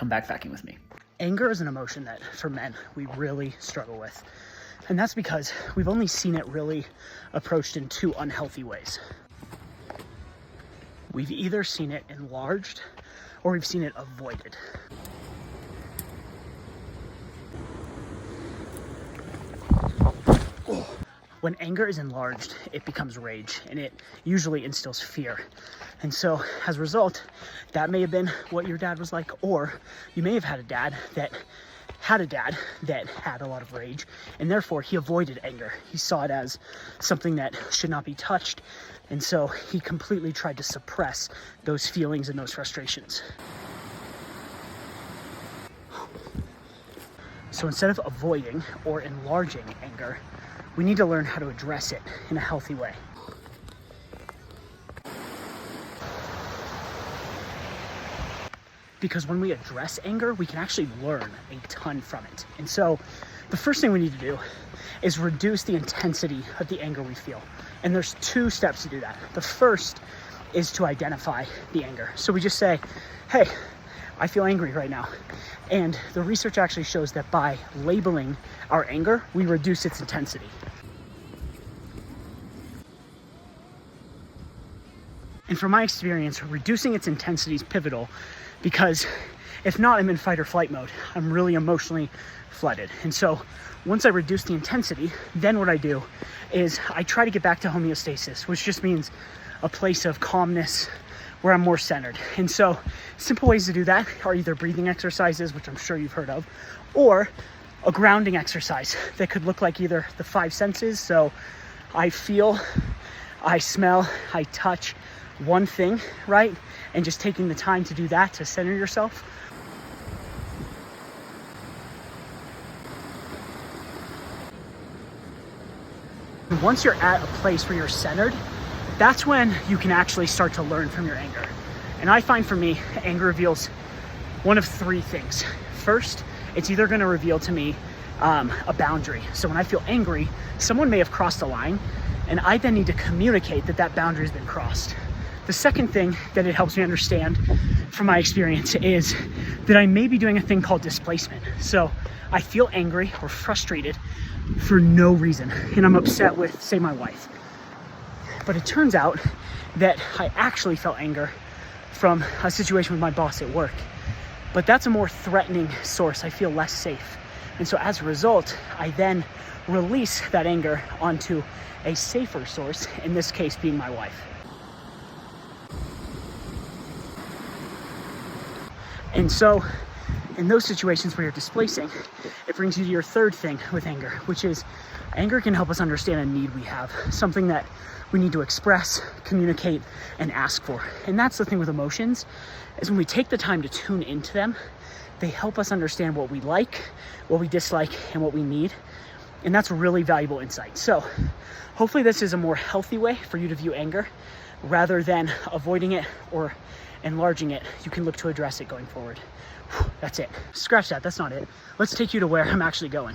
come backpacking with me. Anger is an emotion that, for men, we really struggle with. And that's because we've only seen it really approached in two unhealthy ways. We've either seen it enlarged or we've seen it avoided. When anger is enlarged, it becomes rage, and it usually instills fear. And so, as a result, that may have been what your dad was like, or you may have had a dad that had a lot of rage, and therefore he avoided anger. He saw it as something that should not be touched, and so he completely tried to suppress those feelings and those frustrations. So instead of avoiding or enlarging anger, we need to learn how to address it in a healthy way. Because when we address anger, we can actually learn a ton from it. And so the first thing we need to do is reduce the intensity of the anger we feel. And there's 2 steps to do that. The first is to identify the anger. So we just say, hey, I feel angry right now. And the research actually shows that by labeling our anger, we reduce its intensity. And from my experience, reducing its intensity is pivotal, because if not, I'm in fight or flight mode. I'm really emotionally flooded. And so once I reduce the intensity, then what I do is I try to get back to homeostasis, which just means a place of calmness where I'm more centered. And so simple ways to do that are either breathing exercises, which I'm sure you've heard of, or a grounding exercise that could look like either the 5 senses. So I feel, I smell, I touch one thing, right? And just taking the time to do that to center yourself. Once you're at a place where you're centered, that's when you can actually start to learn from your anger. And I find for me, anger reveals one of 3 things. First, it's either going to reveal to me a boundary. So when I feel angry, someone may have crossed a line, and I then need to communicate that that boundary has been crossed. The second thing that it helps me understand from my experience is that I may be doing a thing called displacement. So I feel angry or frustrated for no reason, and I'm upset with, say, my wife. But it turns out that I actually felt anger from a situation with my boss at work. But that's a more threatening source. I feel less safe. And so as a result, I then release that anger onto a safer source, in this case being my wife. And so in those situations where you're displacing, it brings you to your third thing with anger, which is anger can help us understand a need we have, something that we need to express, communicate, and ask for. And that's the thing with emotions, is when we take the time to tune into them, they help us understand what we like, what we dislike, and what we need. And that's a really valuable insight. So hopefully this is a more healthy way for you to view anger. Rather than avoiding it or enlarging it, you can look to address it going forward. That's it. Scratch that, that's not it. Let's take you to where I'm actually going.